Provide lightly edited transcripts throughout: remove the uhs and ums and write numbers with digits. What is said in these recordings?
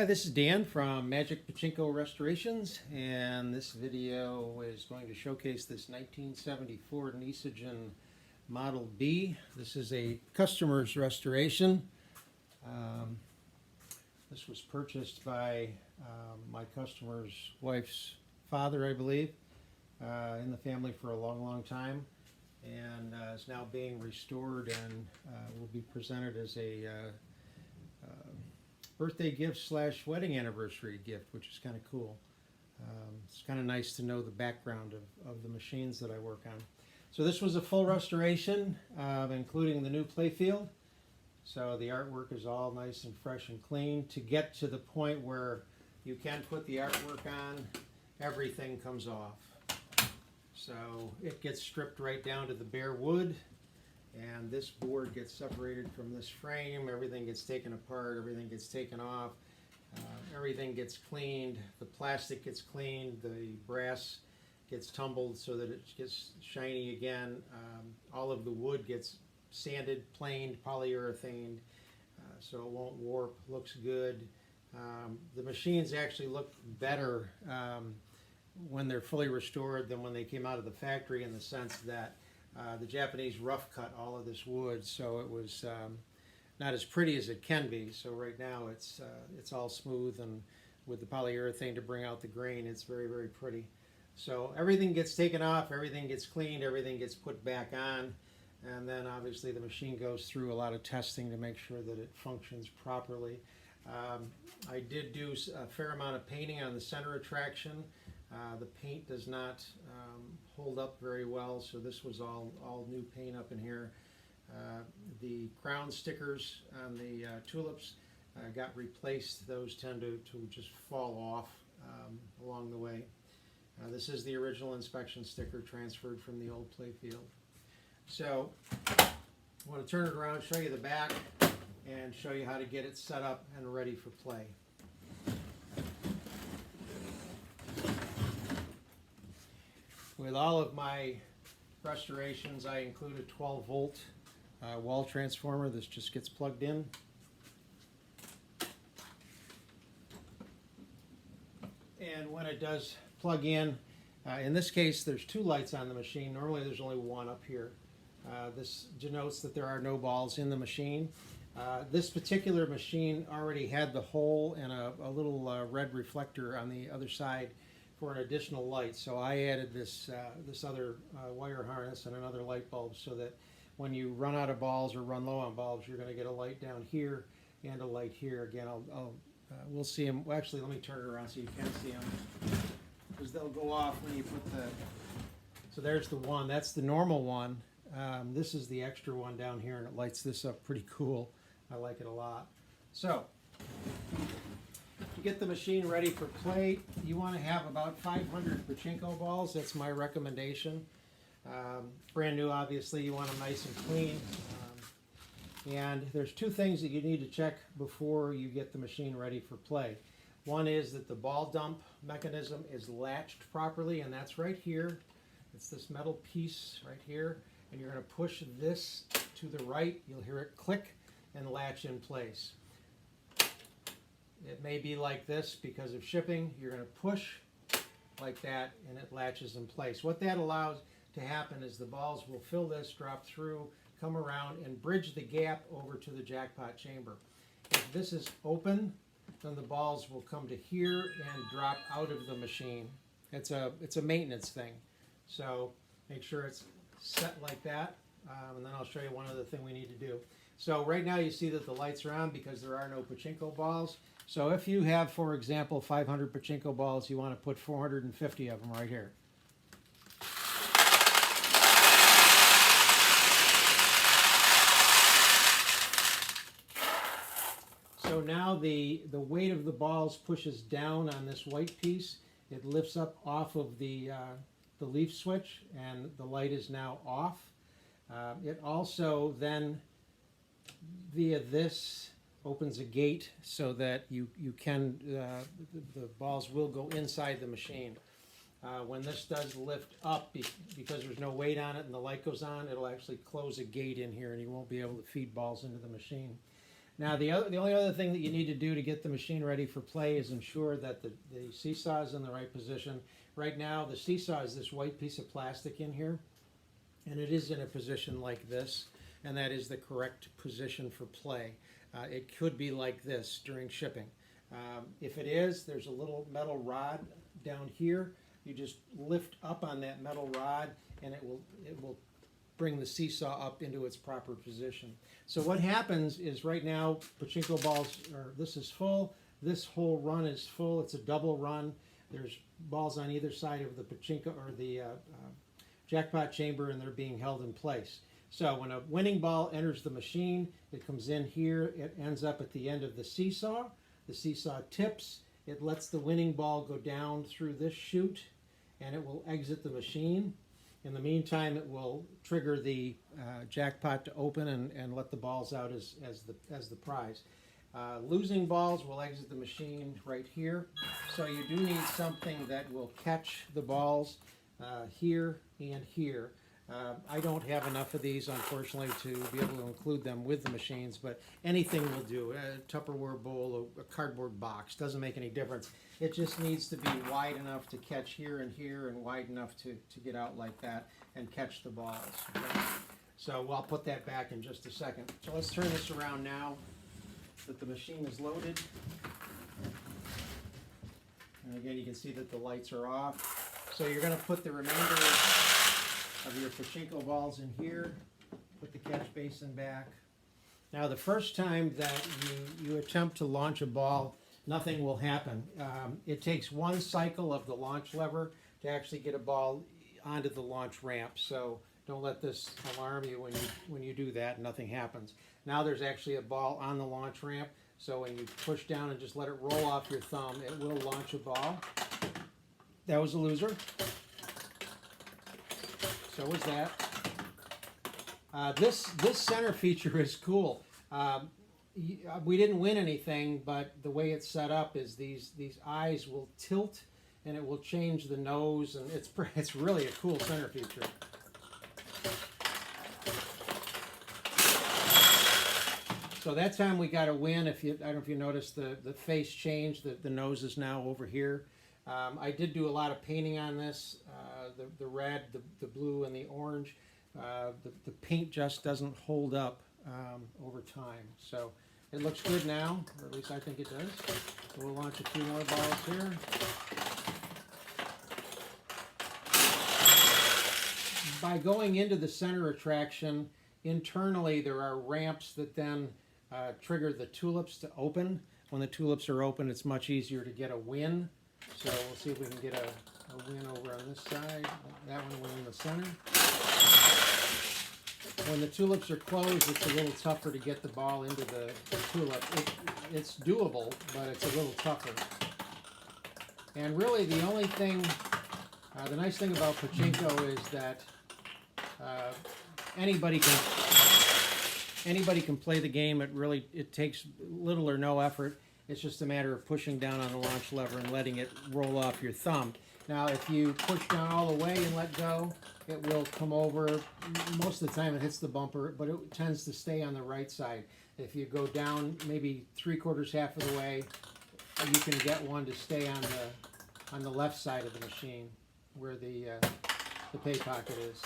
Hi, this is Dan from Magic Pachinko Restorations, and this video is going to showcase this 1974 Nishijin Model B. This is a customer's restoration. This was purchased by my customer's wife's father, I believe, in the family for a long time, and is now being restored and will be presented as a birthday gift / wedding anniversary gift, which is kind of cool. It's kind of nice to know the background of the machines that I work on. So this was a full restoration, including the new playfield. So the artwork is all nice and fresh and clean. To get to the point where you can put the artwork on, everything comes off. So it gets stripped right down to the bare wood, and this board gets separated from this frame. Everything gets taken apart, everything gets taken off, everything gets cleaned, the plastic gets cleaned, the brass gets tumbled so that it gets shiny again. All of the wood gets sanded, planed, polyurethaned, so it won't warp, looks good. The machines actually look better when they're fully restored than when they came out of the factory, in the sense that the Japanese rough cut all of this wood, so it was not as pretty as it can be. So right now it's all smooth, and with the polyurethane to bring out the grain, it's very pretty. So everything gets taken off, everything gets cleaned, everything gets put back on, and then obviously the machine goes through a lot of testing to make sure that it functions properly. I did do a fair amount of painting on the center attraction. The paint does not hold up very well, so this was all new paint up in here. The crown stickers on the tulips got replaced. Those tend to just fall off along the way. This is the original inspection sticker transferred from the old playfield. So I want to turn it around, show you the back, and show you how to get it set up and ready for play. With all of my restorations, I include a 12-volt wall transformer. This just gets plugged in. And when it does plug in this case, there's two lights on the machine. Normally there's only one up here. This denotes that there are no balls in the machine. This particular machine already had the hole and a little red reflector on the other side for an additional light, so I added this other wire harness and another light bulb, so that when you run out of balls or run low on bulbs, you're going to get a light down here and a light here. Again, we'll see them. Well, actually, let me turn it around so you can see them, because they'll go off when you put the. So there's the one. That's the normal one. This is the extra one down here, and it lights this up pretty cool. I like it a lot. So to get the machine ready for play, you want to have about 500 pachinko balls. That's my recommendation. Brand new, obviously, you want them nice and clean. And there's two things that you need to check before you get the machine ready for play. One is that the ball dump mechanism is latched properly, and that's right here. It's this metal piece right here, and you're going to push this to the right. You'll hear it click and latch in place. It may be like this because of shipping. You're going to push like that, and it latches in place. What that allows to happen is the balls will fill this, drop through, come around, and bridge the gap over to the jackpot chamber. If this is open, then the balls will come to here and drop out of the machine. It's a maintenance thing. So make sure it's set like that, and then I'll show you one other thing we need to do. So right now you see that the lights are on because there are no pachinko balls. So if you have, for example, 500 pachinko balls, you want to put 450 of them right here. So now the weight of the balls pushes down on this white piece. It lifts up off of the leaf switch, and the light is now off. It also then, via this, opens a gate so that you can, the balls will go inside the machine. When this does lift up, because there's no weight on it and the light goes on, it'll actually close a gate in here, and you won't be able to feed balls into the machine. Now the only other thing that you need to do to get the machine ready for play is ensure that the seesaw is in the right position. Right now the seesaw is this white piece of plastic in here, and it is in a position like this, and that is the correct position for play. It could be like this during shipping. If it is, there's a little metal rod down here. You just lift up on that metal rod and it will bring the seesaw up into its proper position. So what happens is right now pachinko balls this is full, this whole run is full. It's a double run. There's balls on either side of the pachinko or the jackpot chamber, and they're being held in place. So when a winning ball enters the machine, it comes in here, it ends up at the end of the seesaw tips, it lets the winning ball go down through this chute, and it will exit the machine. In the meantime, it will trigger the jackpot to open and let the balls out as the prize. Losing balls will exit the machine right here. So you do need something that will catch the balls here and here. I don't have enough of these, unfortunately, to be able to include them with the machines, but anything will do. A Tupperware bowl, a cardboard box, doesn't make any difference. It just needs to be wide enough to catch here and wide enough to get out like that and catch the balls. Okay? So I'll put that back in just a second. So let's turn this around now that the machine is loaded. And again, you can see that the lights are off. So you're going to put the remainder of your pachinko balls in here, put the catch basin back. Now the first time that you attempt to launch a ball, nothing will happen. It takes one cycle of the launch lever to actually get a ball onto the launch ramp, so don't let this alarm you when you do that. Nothing happens. Now there's actually a ball on the launch ramp, so when you push down and just let it roll off your thumb, it will launch a ball. That was a loser. So was that. This center feature is cool. We didn't win anything, but the way it's set up is these eyes will tilt and it will change the nose, and it's really a cool center feature. So that time we got a win. I don't know if you noticed the face change, the nose is now over here. I did do a lot of painting on this, the red, the blue, and the orange. The paint just doesn't hold up over time. So it looks good now, or at least I think it does. So we'll launch a few more balls here. By going into the center attraction, internally there are ramps that then trigger the tulips to open. When the tulips are open, it's much easier to get a win. So we'll see if we can get a win over on this side. That one went in the center. When the tulips are closed, it's a little tougher to get the ball into the tulip. It's doable, but it's a little tougher. And really the only thing, the nice thing about pachinko is that anybody can play the game. It takes little or no effort. It's just a matter of pushing down on the launch lever and letting it roll off your thumb. Now, if you push down all the way and let go, it will come over. Most of the time it hits the bumper, but it tends to stay on the right side. If you go down maybe 3/4, half of the way, you can get one to stay on the left side of the machine where the pay pocket is.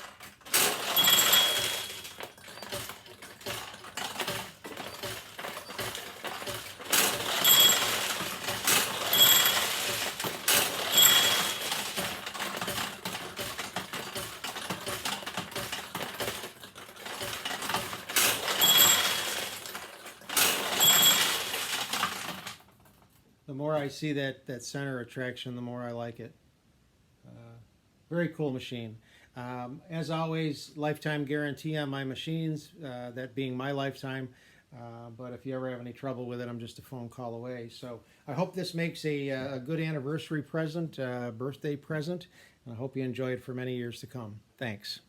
The more I see that center attraction, the more I like it. Very cool machine. As always, lifetime guarantee on my machines, that being my lifetime. But if you ever have any trouble with it, I'm just a phone call away. So I hope this makes a good anniversary present, birthday present, and I hope you enjoy it for many years to come. Thanks.